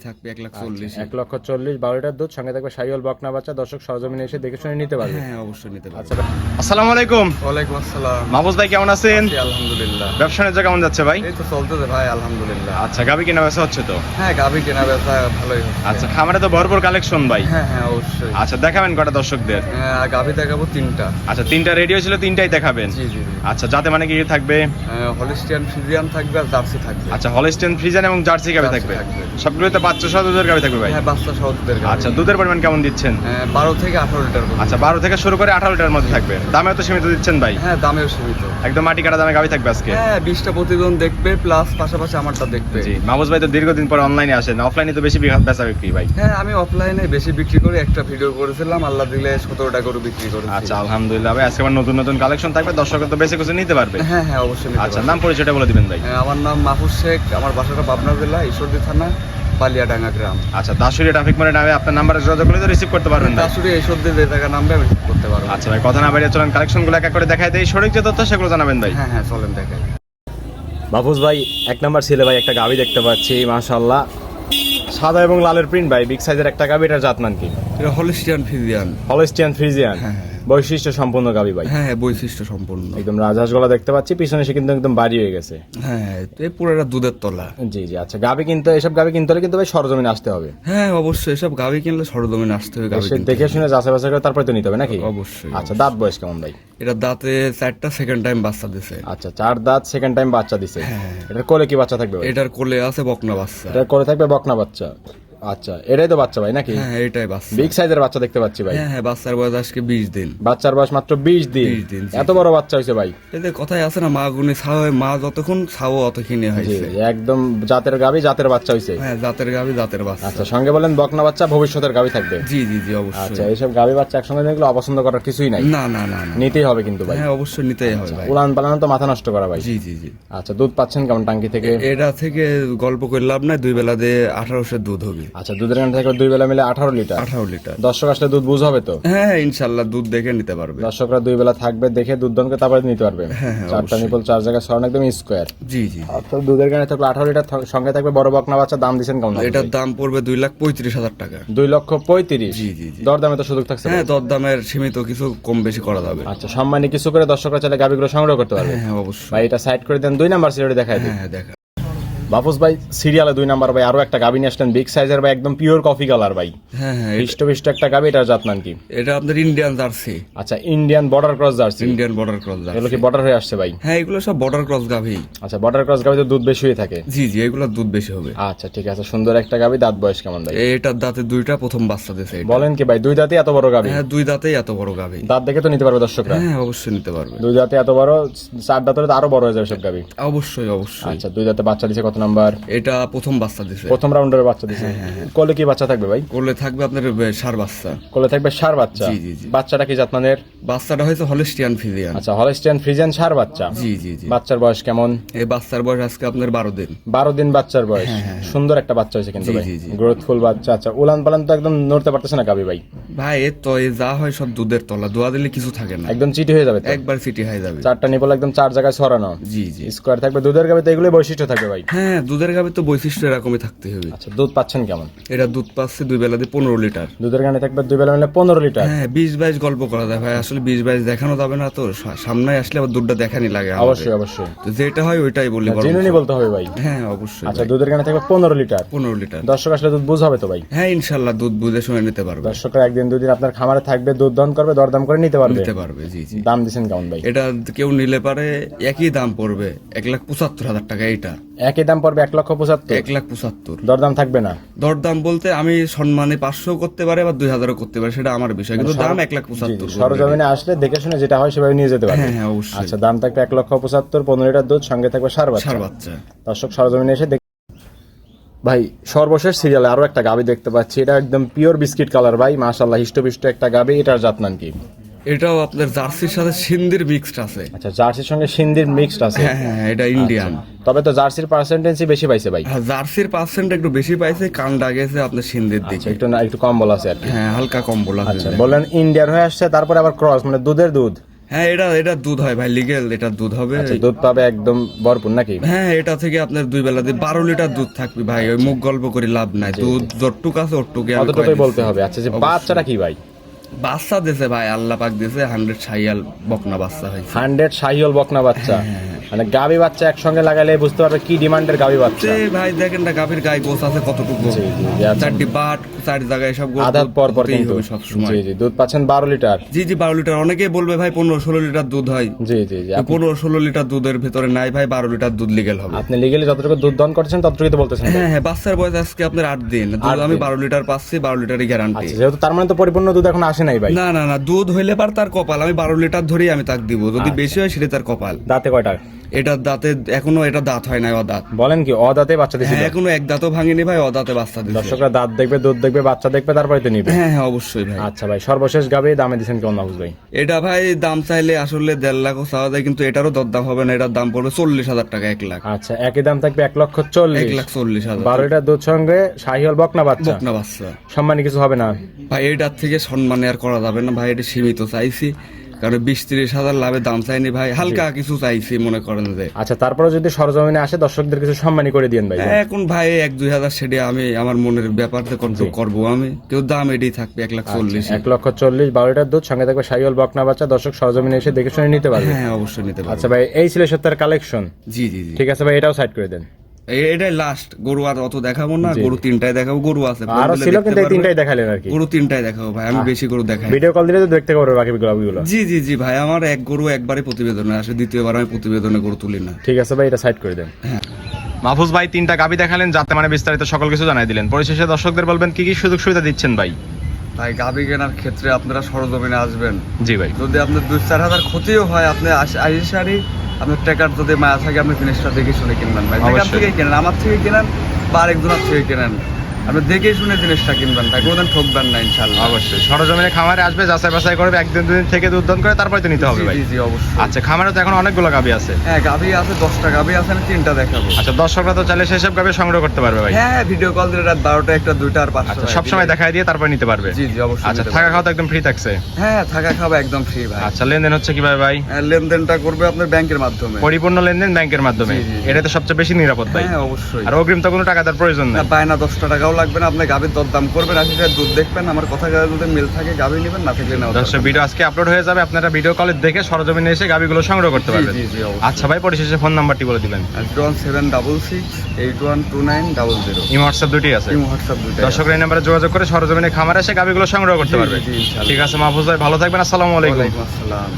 থাকবে 1,40,000। 1,40,000 12 লিটার দুধ, সঙ্গে থাকবে শাহিওয়াল বকনা বাচ্চা। দর্শক সরজমিনে এসে দেখে শুনে নিতে পারবে। হ্যাঁ অবশ্যই নিতে পারবে। আচ্ছা, আসসালামু আলাইকুম। ওয়ালাইকুম আসসালাম। মাহফুজ ভাই কেমন আছেন? আলহামদুলিল্লাহ। ব্যবসা বাণিজ্য কেমন যাচ্ছে ভাই? এই তো চলতেছে ভাই, আলহামদুলিল্লাহ। আচ্ছা, গাভী কেনা বেচা হচ্ছে তো? হ্যাঁ গাভী কেনা বেচা ভালোই হচ্ছে। আচ্ছা, খামারে তো ভরপুর কালেকশন ভাই। হ্যাঁ হ্যাঁ অবশ্যই। আচ্ছা, দেখাবেন কটা দর্শকদের? গাভী দেখাবো 3টা। আচ্ছা, 3টা রেডি হয়েছিল, 3টাই দেখাবেন? জি জি। আচ্ছা, যাতে মানে কি থাকবে? হলিস্টিয়ান ফ্রিজিয়ান থাকবে আর জার্সি থাকবে। আচ্ছা, হলস্টেইন ফ্রিজিয়ান এবং জার্সি গাভী থাকবে। সবগুলোতে বাচ্চা সহ দুধের গাভী থাকবে ভাই? হ্যাঁ বাচ্চা সহ দুধের গাভী। আচ্ছা, দুধের পরিমাণ কেমন দিচ্ছেন? 12 থেকে 18 লিটার। আচ্ছা, 12 থেকে শুরু করে 18 লিটার মধ্যে থাকবে। দামেও তো সীমিত দিচ্ছেন ভাই? হ্যাঁ দামেও সীমিত। একদম মাটি কাটা দামে গাভী থাকবে আজকে? হ্যাঁ 20টা প্রতিদিন দেখবে, প্লাস পাশাপাশি আমারটা দেখবে। জি, মাহফুজ ভাই তো দীর্ঘদিন পর অনলাইনে আসেন, অফলাইনে তো বেশি বেচা বিক্রি ভাই? হ্যাঁ আমি অফলাইনে বেশি বিক্রি করি, একটা ভিডিও করেছিলাম, আল্লাহ দিলে 17টা করে বিক্রি করেছি। আচ্ছা, আলহামদুলিল্লাহ ভাই। আজকে আবার নতুন নতুন কালেকশন থাকবে, দর্শক তো বেশি কিছু নিতে পারবে। হ্যাঁ হ্যাঁ অবশ্যই নিতে আচ্ছা, পারবে। নাম পরিচয়টা বলে দিবেন ভাই? আমার নাম মাহফুজ শেখ, আমার বাসাটা পাবনা জেলা ঈশ্বরদী থানা বালিয়াডাঙ্গা গ্রাম। আচ্ছা, দাসুরিয়া ট্রাফিক মোড়ে নামে আপনার নাম্বারে যোগাযোগ করলে তো রিসিভ করতে পারবেন ভাই? দাসুরি ঈশ্বরদী যে জায়গা নামবে আমি রিসিভ করতে পারবো। আচ্ছা ভাই, কথা না বাড়িয়ে চলেন কালেকশনগুলো এক এক করে দেখাই দেই, সঠিক যে তথ্য সেগুলো জানাবেন ভাই। হ্যাঁ হ্যাঁ চলেন দেখেন। মাহফুজ ভাই, 1 নাম্বার ছেলে ভাই, একটা গাভী দেখতে পাচ্ছি মাশাআল্লাহ, সাদা এবং লালের প্রিন্ট ভাই, বিগ সাইজের একটা গাভী। এটার জাতমান কি? এটা হলিস্টিয়ান ফ্রিজিয়ান। হলস্টিয়ান ফ্রিজিয়ান, হ্যাঁ হ্যাঁ বৈশিষ্ট্য সম্পূর্ণ গাভী ভাই? হ্যাঁ বৈশিষ্ট্য সম্পূর্ণ। একদম রাজহাঁস গলা দেখতে পাচ্ছি, পিছনে সে কিন্তু একদম বাড়ি হয়ে গেছে। হ্যাঁ এই পুরোটা দুধের তলা। জি জি। আচ্ছা, গাভী কিনতে, এসব গাভী কিনতে হলে কিন্তু ভাই সরজমিনে আসতে হবে? হ্যাঁ অবশ্যই, এসব গাভী কিনলে সরজমিনে আসতে হবে। গাভী সে দেখে শুনে যাচাই বাছাই করে তারপরে তো নিতে হবে নাকি? অবশ্যই। আচ্ছা, দাঁত বয়স কেমন ভাই? এটা দাঁতে 4টা, সেকেন্ড টাইম বাচ্চা দিছে। আচ্ছা, 4 দাঁত, সেকেন্ড টাইম বাচ্চা দিছে। হ্যাঁ। এটার কোলে কি বাচ্চা থাকবে ভাই? এটার কোলে আছে বকনা বাচ্চা। এটার কোলে থাকবে বকনা বাচ্চা। আচ্ছা, এটাই তো বাচ্চা ভাই নাকি? হ্যাঁ এটাই বাচ্চা। বিগ সাইজের বাচ্চা দেখতে পাচ্ছি ভাই। হ্যাঁ হ্যাঁ বাচ্চার বয়স আজকে 20 দিন। বাচ্চার বয়স মাত্র 20 দিন? 20 দিন, জি। এত বড় বাচ্চা হয়েছে ভাই? এতে কথাই আছে না, মা গুনে ছাও, মা যতক্ষণ ছাও অতক্ষণই জি, হয়েছে। একদম জাতের গাভী, জাতের বাচ্চা হয়েছে। হ্যাঁ জাতের গাভী, জাতের বাচ্চা। আচ্ছা, সঙ্গে বলেন বকনা বাচ্চা, ভবিষ্যতের গাভী থাকবে? জি জি জি অবশ্যই। আচ্ছা, এইসব গাভী বাচ্চা একসঙ্গে দেখলে অপছন্দ করার কিছুই নাই? না না না না। নিতেই হবে কিন্তু ভাই? হ্যাঁ অবশ্যই নিতেই হবে ভাই। উলান পালানো তো মাথা নষ্ট করা ভাই। জি জি জি। আচ্ছা, দুধ পাচ্ছেন কেমন টাঙ্কি থেকে? এটা থেকে গল্প করে লাভ নাই, 2 বেলা দিয়ে 1800 দুধ হবে। আচ্ছা, দুধের গান থেকে 2 বেলা মিলে 18 লিটার। 18 লিটার। দর্শক আসলে দুধ বুঝ হবে তো? হ্যাঁ ইনশাল্লাহ দুধ দেখে নিতে পারবে। দর্শকরা 2 বেলা থাকবে, দেখে দুধ দনকে তারপরে নিতে পারবে। হ্যাঁ, হ্যাঁ, 4টা নিপল, 4 জায়গায় সরান, একদম স্কোয়ার। জি জি। অর্থাৎ দুধের গানে থাকলে 18 লিটার, সঙ্গে থাকবে বড় বকনা বাচ্চা। দাম দিচ্ছেন কেমন? এটার দাম পড়বে 2,35,000 টাকা। 2,35,000? জি জি জি। দরদামে তো সুযোগ থাকছে? হ্যাঁ দরদামের সীমিত কিছু কম বেশি করা যাবে। আচ্ছা, সম্মানী কিছু করে দর্শকরা চাইলে গাভিগুলো সংগ্রহ করতে পারবে? হ্যাঁ হ্যাঁ অবশ্যই। ভাই এটা সাইড করে দেন, 2 নাম্বার সিরিয়ালে দেখাই দিন। হ্যাঁ দেখা। মাহফুজ ভাই, সিরিয়ালে 2 নাম্বার ভাই আরো একটা গাভি নিয়ে আসলেন, বিগ সাইজের ভাই, একদম পিওর কফি কালার ভাই। হ্যাঁ হ্যাঁ হৃষ্ট একটা গাভি। এটার জাতমান কি? এটা আপনার ইন্ডিয়ান জার্সি। আচ্ছা, Indian border cross jersey? Indian border cross jersey. এগুলো কি বর্ডার হয়ে আসছে ভাই? হ্যাঁ এগুলো সব বর্ডার ক্রস গাভী। আচ্ছা, বর্ডার ক্রস গাভি তো দুধ বেশি হয়ে থাকে? জি জি এগুলো দুধ বেশি হবে। আচ্ছা ঠিক আছে, সুন্দর একটা গাভি। দাঁত বয়স কেমন ভাই? এটার দাঁতে 2টা, প্রথম বাচ্চা দিয়েছে। বলেন কি ভাই, 2 দাঁতে এত বড় গাভি? হ্যাঁ 2 দাঁতেই এত বড় গাভী। দাঁত দেখে তো নিতে পারবে দর্শকরা? হ্যাঁ অবশ্যই নিতে পারবে। 2 দাঁতে এত বড়, 4 দাঁত হলে তো আরো বড় হয়ে যাবে সব গাভি। অবশ্যই অবশ্যই। আচ্ছা, 2 দাঁতে বাচ্চা দিছে কত নাম্বার? এটা প্রথম বাচ্চা দিয়েছে। প্রথম রাউন্ডের বাচ্চা দিছে। কোলে কি বাচ্চা থাকবে ভাই? কোলে থাকবে আপনার ষাঁড় বাচ্চা। কোলে থাকবে ষাঁড় বাচ্চা? জি জি জি। বাচ্চাটা কি জাতমানের? বাচ্চাটা হয়েছে হলিস্টিয়ান ফ্রিজিয়ান। আচ্ছা, হলস্টিয়ান ফ্রিজিয়ান ষাঁড় বাচ্চা? জি জি জি। বাচ্চার বয়স কেমন? এই বাচ্চার বয়স আজকে আপনার 12 দিন। 12 দিন বাচ্চার বয়স। সুন্দর একটা বাচ্চা হয়েছে কিন্তু জি, ভাই, জি, জি। গ্রোথফুল বাচ্চা। আচ্ছা, উলান পালান তো একদম নড়তে পারতেছে না গাবি ভাই? ভাই এর তো এ যা হয় সব দুধের তলা, দোয়া দিলে কিছু থাকে না, একদম চিটি হয়ে যাবে তো? একবার সিটি হয়ে যাবে। 4টা নিপল একদম 4 জায়গায় ছড়ানো। জি জি। স্কোয়ার থাকবে। দুধের গাবি তো এগুলোই বৈশিষ্ট্য থাকবে ভাই? হ্যাঁ দুধের গাভী তো বৈশিষ্ট্য এরকমই থাকতে হবে। আচ্ছা, দুধ পাচ্ছেন কেমন? এটা দুধ পাচ্ছে 2 বেলা দিয়ে 15 লিটার। দুধের গানে থাকবে 2 বেলা মিলে 15 লিটার। হ্যাঁ 20-22 গল্প করা যায় ভাই, আসলে 20-22 দেখানো যাবে না তো, সামনে আসলে আবার দুধটা দেখানি লাগে আমাদের। অবশ্যই অবশ্যই, তো যেটা হয় ওইটাই বলি বরং। জেনুইনই বলতে হবে ভাই। হ্যাঁ অবশ্যই। আচ্ছা, দুধের গানে থাকবে 15 লিটার। 15 লিটার। দর্শক আসলে দুধ বুঝ হবে তো ভাই? হ্যাঁ ইনশাল্লাহ দুধ বুঝে শুনে নিতে পারবে। দর্শকরা 1 দিন 2 দিন আপনার খামারে থাকবে, দুধ দহন করবে, দরদাম করে নিতে পারবে? নিতে পারবে জি জি। দাম দিচ্ছেন কেমন ভাই? এটা কেউ নিলে পারে একই দাম পড়বে 1,75,000 টাকা। এইটা একই দাম পড়বে 1,75,000? 1,75,000। দরদাম থাকবে না? দরদাম বলতে আমি সম্মানে 500 করতে পারে বা 2,000 করতে পারে, সেটা আমার বিষয়, কিন্তু দাম 1,75,000। সরজমিনে আসলে দেখে শুনে যেটা হয় সেভাবে নিয়ে যেতে পারবে? হ্যাঁ হ্যাঁ অবশ্যই। আচ্ছা, দাম থাকবে 1,75,000, 15 লিটার দুধ, সঙ্গে থাকবে ষাঁড় বাচ্চা। ষাঁড় বাচ্চা। দর্শক সরজমিনে এসে ভাই, সর্বশেষ সিরিয়ালে আরো একটা গাবি দেখতে পাচ্ছি। এটা একদম পিওর বিস্কিট কালার ভাই, মাশাআল্লাহ হিষ্টপিষ্ট একটা গাবি। এটার জাতমান কি? এটাও আপনার জার্সির সাথে সিন্ধির মিক্সড আছে। আচ্ছা, জার্সির সঙ্গে সিন্ধির মিক্সড আছে? হ্যাঁ হ্যাঁ এটা ইন্ডিয়ান। তবে তো জার্সির পার্সেন্টেজই বেশি পাইছে ভাই? হ্যাঁ জার্সির পার্সেন্ট একটু বেশি পাইছে, কানটা গেছে আপনার সিন্ধির দিকে। একটু না একটু কম বলা আছে আর কি? হ্যাঁ হালকা কম বলা। আচ্ছা, বললেন ইন্ডিয়ান হয়ে আসছে, তারপরে আবার ক্রস, মানে দুধের দুধ? হ্যাঁ এটা দুধ হয় ভাই, লিগেল, এটা দুধ হবে। আচ্ছা, দুধ পাবে একদম ভরপুর নাকি? হ্যাঁ, এটা থেকে আপনার 2 বেলা দিয়ে 12 লিটার দুধ থাকবে ভাই, ওই মুখ গল্প করে লাভ নাই, দুধ যতটুক আছে ওটুকু আমি কতটুকুই বলতে হবে। আচ্ছা, যে বাচ্চাটা কি ভাই? বাচ্চা দিছে ভাই, আল্লাহ পাক দিছে 100 শাহিয়াল বকনা বাচ্চা হয়েছে। 100 শাহিওল বকনা বাচ্চা, মানে গাবি বাচ্চা একসঙ্গে লাগালে বুঝতে পারবে কি ডিমান্ডের গাবি বাচ্চা। ভাই দেখেন না গাভীর গায়ে গোছ আছে কতটুকু, জি, জি, জি, আচ্ছা। 4টি বাট 4 জায়গায় সব গোছ আধার পর পর কিন্তু সব সময়। জি জি, দুধ পাচ্ছেন 12 লিটার। জি 12 লিটার। অনেকেই বলবে ভাই 15-16 লিটার দুধ হয়। জি জি জি, 15-16 লিটার দুধের ভিতরে নাই ভাই, 12 লিটার দুধ লিগেল হবে। আপনি লিগেলি যতটুকু দুধ দান করছেন ততটুকুই তো বলতেছেন। হ্যাঁ, বাচ্চার বয়স আজকে আপনার 8 দিন, দুধ আমি 12 লিটার পাচ্ছি, 12 লিটারই গ্যারান্টি। আচ্ছা, যেহেতু তার মানে তো পরিপূর্ণ দুধ এখন আসে নাই ভাই। না, দুধ হইলে পার তার কপাল, আমি 12 লিটার ধরেই আমি তাক দিব, যদি বেশি হয় সেটা তার কপাল। দাঁতে কয়টা? এটা দাঁতে এখনো এটা দাঁত হয় নাই, অদাঁত। বলেন কি অদাঁতে বাচ্চা দিছিল? হ্যাঁ, এখনো এক দাঁতও ভাঙেনি ভাই, অদাঁতে বাচ্চা দিচ্ছে। দর্শকরা দাঁত দেখবে, দুধ দেখবে, বাচ্চা দেখবে, তারপরে তো নিবে। হ্যাঁ অবশ্যই ভাই। আচ্ছা ভাই, সর্বশেষ গাবে দামে দিচ্ছেন কেমন মাহফুজ ভাই? এটা ভাই দাম চাইলে আসলে 1.5 লাখও চাওয়া যায়, কিন্তু এটারও দরদাম হবে না, এটার দাম পড়বে 40,000 টাকা, 1 লাখ। আচ্ছা, একই দাম থাকবে 1,40,000। 1,40,000। 12 লিটার দুধ সঙ্গে শাহিওল বকনা বাচ্চা, বকনা বাচ্চা। সম্মানী কিছু হবে না ভাই এটার থেকে সম্মানে আর করা যাবে না ভাই, এটা সীমিত চাইছি, কারণ 20-30 হাজার লাভের দাম চাইনি ভাই, হালকা কিছু চাইছি মনে করেন যে। আচ্ছা, তারপরে যদি সরজমিনে আসে দর্শকদের কিছু সম্মানী করে দিয়েন ভাই। এখন ভাই 1-2 হাজার সেটা আমি আমার মনের ব্যাপারতে করবো আমি, কেউ দাম এটাই থাকবে 1,40,000। 1,40,000, 12 লিটার দুধ সঙ্গে থাকবে শাহিওল বকনা বাচ্চা, দর্শক সরজমিনে এসে দেখে শুনে নিতে পারবে। হ্যাঁ অবশ্যই নিতে পারবে। আচ্ছা ভাই, এই ছিল সত্তর কালেকশন। জি জি জি, ঠিক আছে ভাই, এটাও সাইড করে দেন। এটাই লাস্ট, গরু আর অত দেখাবো না, গরু 3টাই দেখাবো, গরু আছে আরো ছিল কিন্তু এই 3টাই দেখালেন আর কি। গরু 3টাই দেখাবো ভাই, আমি বেশি গরু দেখাই। ভিডিও কল দিলে তো দেখতে পারবে বাকি গরুগুলো। জি জি জি ভাই, আমার এক গরু একবারই প্রতিবেদনে আসে, দ্বিতীয়বার আমি প্রতিবেদনে গরু তুলি না। ঠিক আছে ভাই, এটা সাইড করে দেন। মাহফুজ ভাই 3টা গাবি দেখালেন, যাতে মানে বিস্তারিত সকল কিছু জানাই দিলেন। পরিশেষে দর্শকদের বলবেন কি কি সুযোগ সুবিধা দিচ্ছেন ভাই? ভাই গাভী কেনার ক্ষেত্রে আপনারা সরজমিনে আসবেন। জি ভাই, যদি আপনার 2-4 হাজার ক্ষতিও হয়, আপনি আইসারি আপনার টাকার যদি মায়া থাকে, আপনি জিনিসটা দেখে শুনে কিনবেন ভাই। যেখান থেকে কেনেন, আমার থেকে কেনেন বা আরেকজনের থেকে কেনেন, আপনি দেখে শুনে জিনিসটা কিনবেন ভাই, কোনোদিন ঠকবেন না ইনশাআল্লাহ। অবশ্যই সরজমিনে খামারে আসবে, যাচাই বাছাই করবে, একদিন দুদিন থেকে দুধ দান করে তারপরে তো নিতে হবে ভাই। জি জি অবশ্যই। আচ্ছা, খামারে তো এখন অনেকগুলো গাবি আছে। হ্যাঁ গাভী আছে, 10টা গাভী আছে, আমি 3টা দেখাবো। আচ্ছা, দর্শকরা তো চাইলে সেসব গাবি সংগ্রহ করতে পারবে ভাই। হ্যাঁ, ভিডিও কল দিলে রাত 12টা, 1টা, 2টা আর 5টা। আচ্ছা, সব সময় দেখাই দিয়ে তারপরে নিতে পারবে। জি জি অবশ্যই। আচ্ছা, থাকা খাওয়া তো একদম ফ্রি থাকছে? হ্যাঁ, থাকা খাওয়া একদম ফ্রি ভাই। আচ্ছা, লেনদেন হচ্ছে কিভাবে ভাই? লেনদেনটা করবে আপনার ব্যাংকের মাধ্যমে। পরিপূর্ণ লেনদেন ব্যাংকের মাধ্যমে, জি, জি, জি। এটা তো সবচেয়ে বেশি নিরাপদ ভাই। হ্যাঁ অবশ্যই। আর অগ্রিম তো কোনো টাকা তার প্রয়োজন না, নেই। বায়না 10টা টাকাও লাগবে না, আপনি গাভীর দরদাম করবেন, আসলে দুধ দেখবেন, আমার কথা যদি মিল থাকে গাভী নেবেন, না থাকলে নাও। দর্শক, ভিডিও আজকে আপলোড হয়ে যাবে, আপনারা ভিডিও কলে দেখে সরজমিনে এসে গাবিগুলো সংগ্রহ করতে পারবেন। জি জি অবশ্যই। আচ্ছা ভাই, পরিশেষে ফোন নাম্বারটি বলে দিবেন। 01766812900। ইমো হোয়াটসঅ্যাপ দুটি আছে। এই হোয়াটসঅ্যাপ দুটো। দর্শকরা এই নাম্বারে যোগাযোগ করে সরজমিনে খামারে এসে গাবিগুলো সংগ্রহ করতে পারবে। জি, ইনশাআল্লাহ। ঠিক আছে মাহফুজ ভাই, ভালো থাকবেন। আসসালামু আলাইকুম। ওয়ালাইকুম আসসালাম।